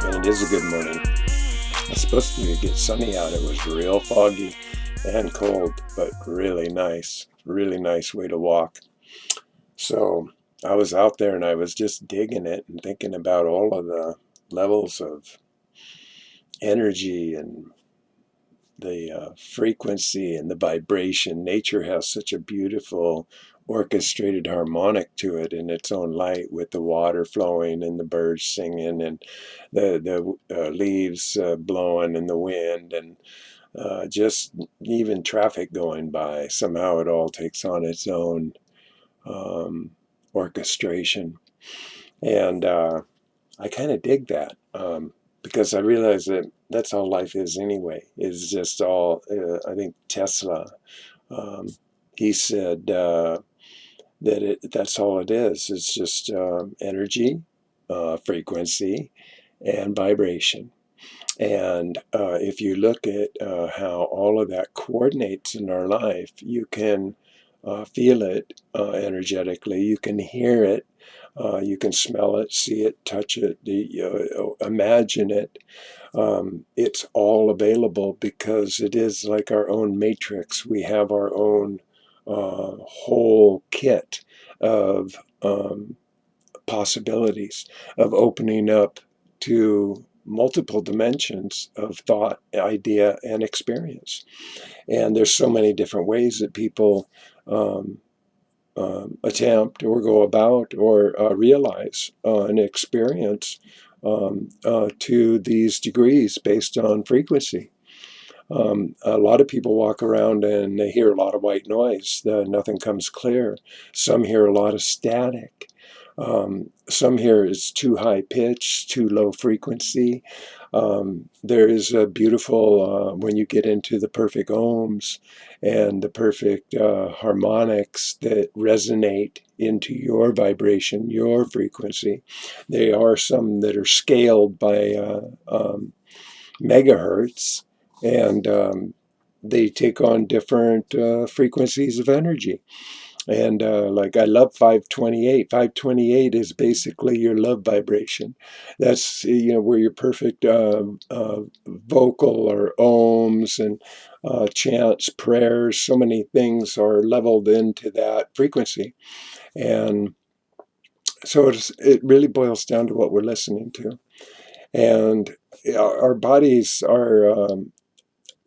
and it is a good morning. It's supposed to get sunny out. It was real foggy and cold, but really nice. Really nice way to walk. So I was out there and I was just digging it and thinking about all of the levels of energy and the frequency and the vibration. Nature has such a beautiful orchestrated harmonic to it in its own light, with the water flowing and the birds singing and the leaves blowing in the wind, and just even traffic going by. Somehow it all takes on its own um, orchestration. And I kind of dig that, because I realize that that's all life is anyway. Is just all. I think Tesla, um, he said that's all it is. It's just energy, frequency, and vibration. And if you look at how all of that coordinates in our life, you can feel it energetically. You can hear it. You can smell it, see it, touch it, imagine it. It's all available because it is like our own matrix. We have our own whole kit of possibilities, of opening up to multiple dimensions of thought, idea, and experience. And there's so many different ways that people um, attempt or go about or realize and experience to these degrees based on frequency. A lot of people walk around and they hear a lot of white noise. Nothing comes clear. Some hear a lot of static. Some hear it's too high pitch, too low frequency. There is a beautiful, when you get into the perfect ohms and the perfect harmonics that resonate into your vibration, your frequency. There are some that are scaled by megahertz, and they take on different frequencies of energy. And like I love 528. 528 is basically your love vibration. That's where your perfect vocal or ohms and chants, prayers, so many things are leveled into that frequency. And so it really boils down to what we're listening to. And our bodies are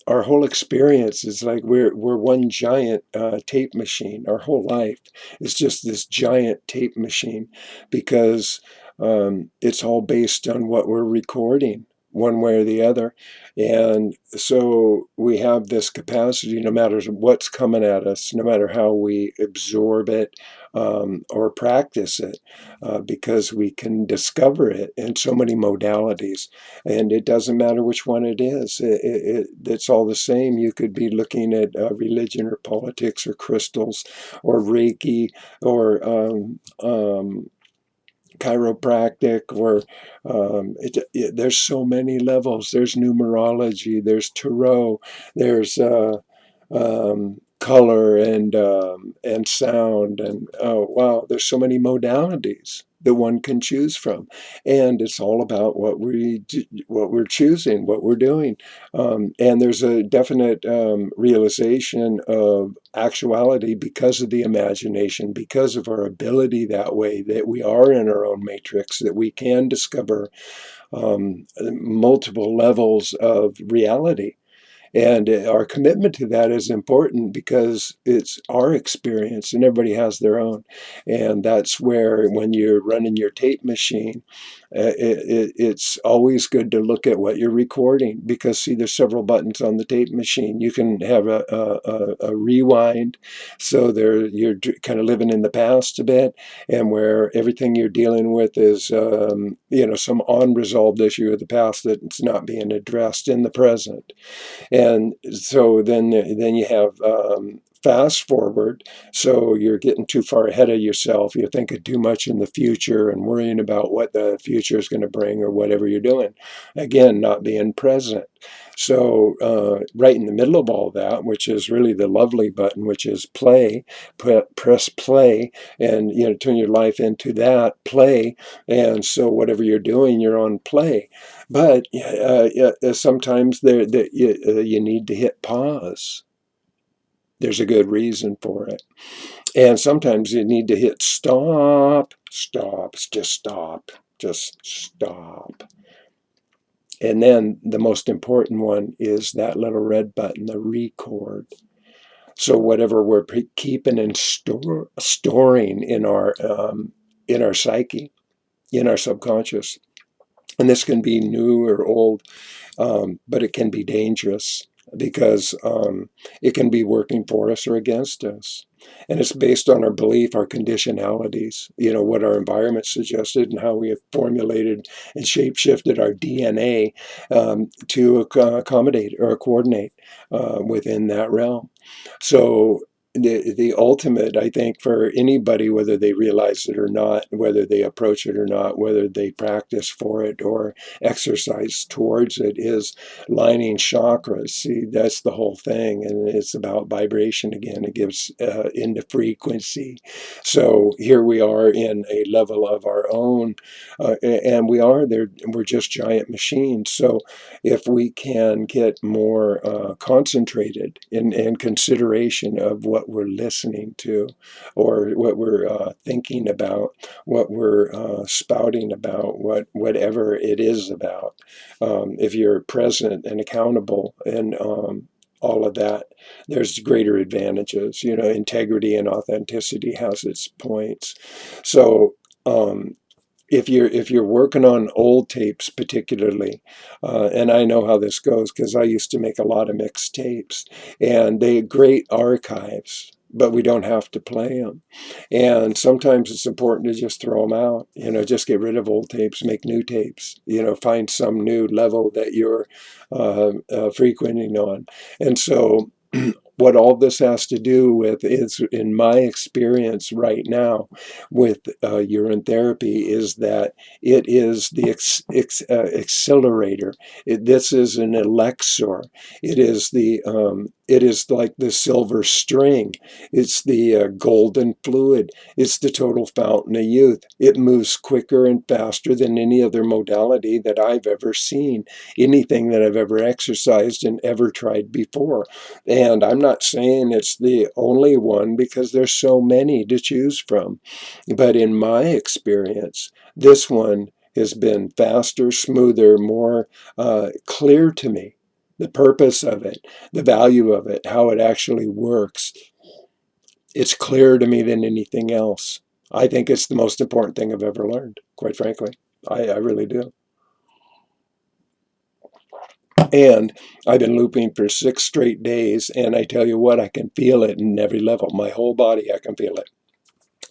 our whole experience is like we're one giant tape machine. Our whole life is just this giant tape machine, because it's all based on what we're recording one way or the other. And so we have this capacity, no matter what's coming at us, no matter how we absorb it or practice it, because we can discover it in so many modalities. And it doesn't matter which one it is. It's all the same. You could be looking at religion or politics or crystals or Reiki or chiropractic, or there's so many levels. There's numerology, there's tarot, there's color and sound, and oh wow, there's so many modalities that one can choose from. And it's all about what we're choosing, what we're doing. And there's a definite realization of actuality because of the imagination, because of our ability that way, that we are in our own matrix, that we can discover multiple levels of reality. And our commitment to that is important because it's our experience and everybody has their own. And that's where, when you're running your tape machine, it's always good to look at what you're recording, because see, there's several buttons on the tape machine. You can have a rewind, so there you're kind of living in the past a bit, and where everything you're dealing with is some unresolved issue of the past that's not being addressed in the present. And so then you have fast forward, so you're getting too far ahead of yourself. You're thinking too much in the future and worrying about what the future is going to bring or whatever you're doing. Again, not being present. So right in the middle of all that, which is really the lovely button, which is play, press play, and turn your life into that play. And so whatever you're doing, you're on play. But sometimes you need to hit pause. There's a good reason for it. And sometimes you need to hit stop, stop, just stop. And then the most important one is that little red button, the record. So whatever we're keeping and storing in our psyche, in our subconscious, and this can be new or old, but it can be dangerous because it can be working for us or against us. And it's based on our belief, our conditionalities, what our environment suggested and how we have formulated and shape-shifted our DNA to accommodate or coordinate within that realm. So the ultimate, I think, for anybody, whether they realize it or not, whether they approach it or not, whether they practice for it or exercise towards it, is lining chakras. See, that's the whole thing, and it's about vibration again. It gives into frequency. So here we are in a level of our own, and we are there. We're just giant machines. So if we can get more concentrated in consideration of what we're listening to, or what we're thinking about, what we're spouting about, whatever it is about. If you're present and accountable and all of that, there's greater advantages. Integrity and authenticity has its points. So if you're working on old tapes particularly, and I know how this goes because I used to make a lot of mixed tapes, and they great archives, but we don't have to play them. And sometimes it's important to just throw them out, just get rid of old tapes, make new tapes, find some new level that you're frequenting on. And so what all this has to do with is, in my experience right now with urine therapy, is that it is the accelerator. This is an elixir. It is like the silver string. It's the golden fluid. It's the total fountain of youth. It moves quicker and faster than any other modality that I've ever seen, anything that I've ever exercised and ever tried before. And I'm not saying it's the only one because there's so many to choose from. But in my experience, this one has been faster, smoother, more clear to me. The purpose of it, the value of it, how it actually works. It's clearer to me than anything else. I think it's the most important thing I've ever learned, quite frankly. I really do. And I've been looping for 6 straight days, and I tell you what, I can feel it in every level. My whole body, I can feel it.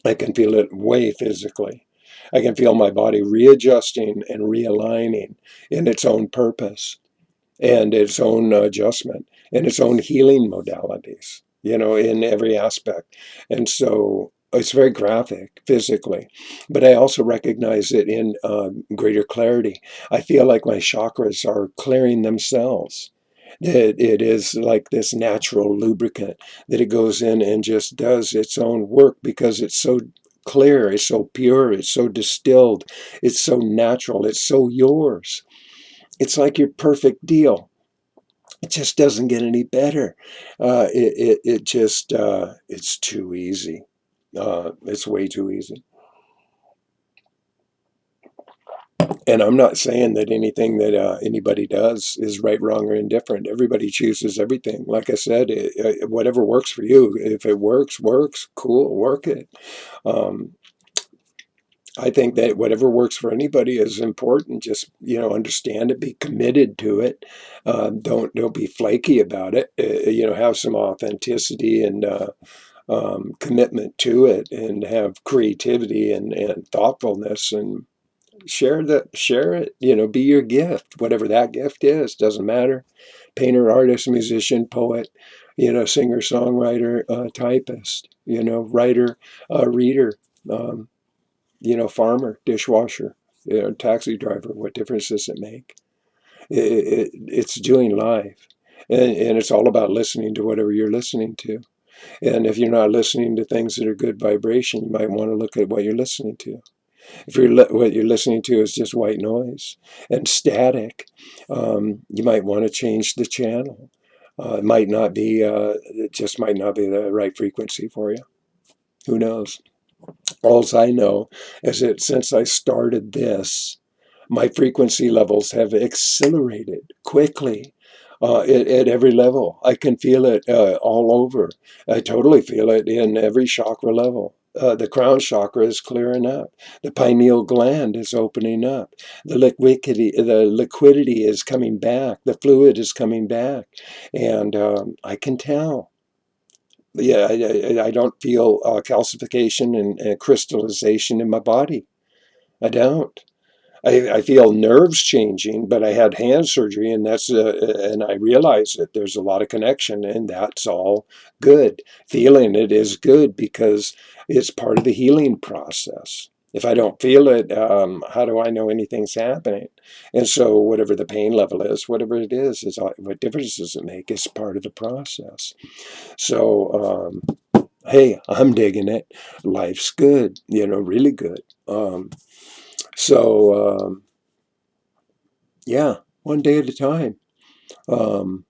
I can feel it way physically. I can feel my body readjusting and realigning in its own purpose and its own adjustment and its own healing modalities, in every aspect. And so it's very graphic physically, but I also recognize it in greater clarity. I feel like my chakras are clearing themselves. It is like this natural lubricant that it goes in and just does its own work because it's so clear, it's so pure, it's so distilled, it's so natural, it's so yours. It's like your perfect deal. It just doesn't get any better. It just, it's too easy. It's way too easy. And I'm not saying that anything that anybody does is right, wrong, or indifferent. Everybody chooses everything. Like I said, whatever works for you. If it works, works. Cool, work it. Um, I think that whatever works for anybody is important. Just understand it, be committed to it. Don't be flaky about it. Have some authenticity and commitment to it, and have creativity and thoughtfulness, and share it, be your gift, whatever that gift is. Doesn't matter. Painter, artist, musician, poet, Singer, songwriter, typist, writer, reader, um, farmer, dishwasher, taxi driver. What difference does it make? It's doing live. And it's all about listening to whatever you're listening to. And if you're not listening to things that are good vibration, you might want to look at what you're listening to. If what you're listening to is just white noise and static, you might want to change the channel. It just might not be the right frequency for you. Who knows? All I know is that since I started this, my frequency levels have accelerated quickly at every level. I can feel it all over. I totally feel it in every chakra level. The crown chakra is clearing up. The pineal gland is opening up. The liquidity is coming back. The fluid is coming back, and I can tell. Yeah, I don't feel calcification and crystallization in my body. I don't. I feel nerves changing, but I had hand surgery, and and I realize that there's a lot of connection, and that's all good. Feeling it is good because it's part of the healing process. If I don't feel it, how do I know anything's happening? And so, whatever the pain level is, whatever it is what difference does it make? It's part of the process. So, hey, I'm digging it. Life's good, really good. So, yeah, one day at a time. Um,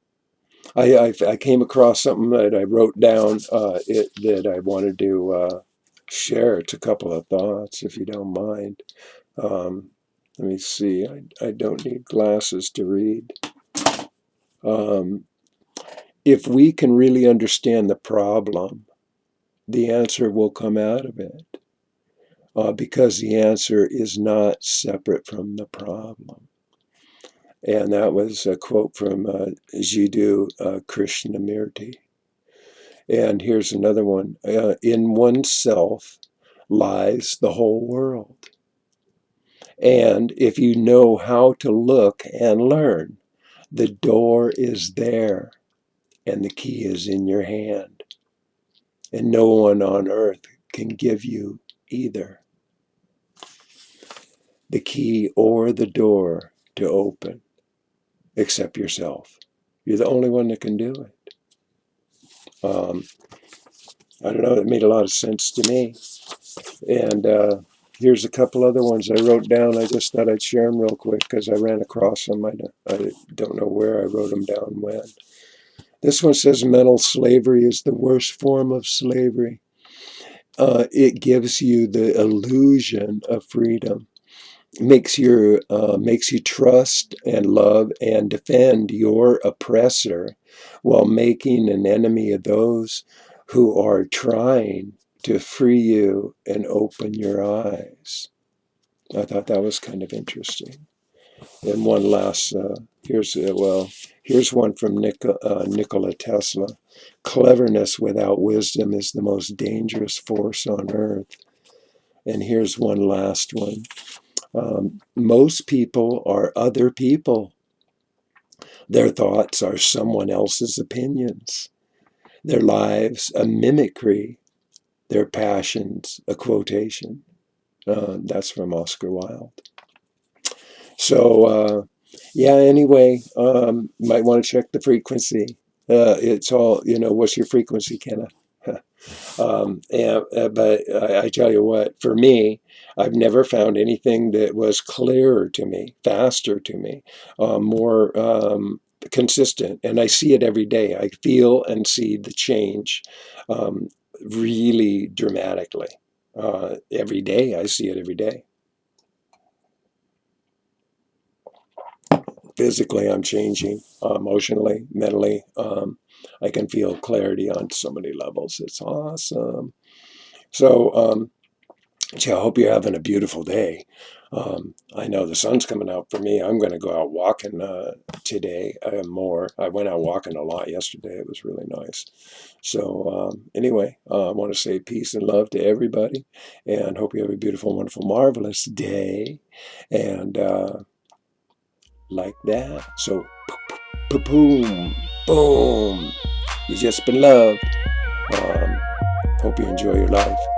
I came across something that I wrote down that I wanted to share. It's a couple of thoughts, if you don't mind. Um, Let me see. I don't need glasses to read. Um, if we can really understand the problem, the answer will come out of it because the answer is not separate from the problem. And that was a quote from Jiddu Krishnamurti. And here's another one. In oneself lies the whole world. And if you know how to look and learn, the door is there and the key is in your hand. And no one on earth can give you either the key or the door to open except yourself. You're the only one that can do it. I don't know, it made a lot of sense to me. And here's a couple other ones I wrote down. I just thought I'd share them real quick because I ran across them. I don't know where I wrote them down when. This one says mental slavery is the worst form of slavery. It gives you the illusion of freedom. Makes you trust and love and defend your oppressor while making an enemy of those who are trying to free you and open your eyes. I thought that was kind of interesting. And one last here's one from Nikola Tesla. Cleverness without wisdom is the most dangerous force on earth. And here's one last one. Most people are other people. Their thoughts are someone else's opinions. Their lives a mimicry. Their passions a quotation. That's from Oscar Wilde. So, yeah, anyway, might want to check the frequency. It's all, what's your frequency, Kenna? But I tell you what, for me, I've never found anything that was clearer to me, faster to me, more consistent. And I see it every day. I feel and see the change um, really dramatically. Every day, I see it every day. Physically, I'm changing, emotionally, mentally. I can feel clarity on so many levels. It's awesome. So, I hope you're having a beautiful day. I know the sun's coming out for me. I'm going to go out walking today more. I went out walking a lot yesterday. It was really nice. So anyway, I want to say peace and love to everybody, and hope you have a beautiful, wonderful, marvelous day. And like that. So, boom, boom. You just been loved. Hope you enjoy your life.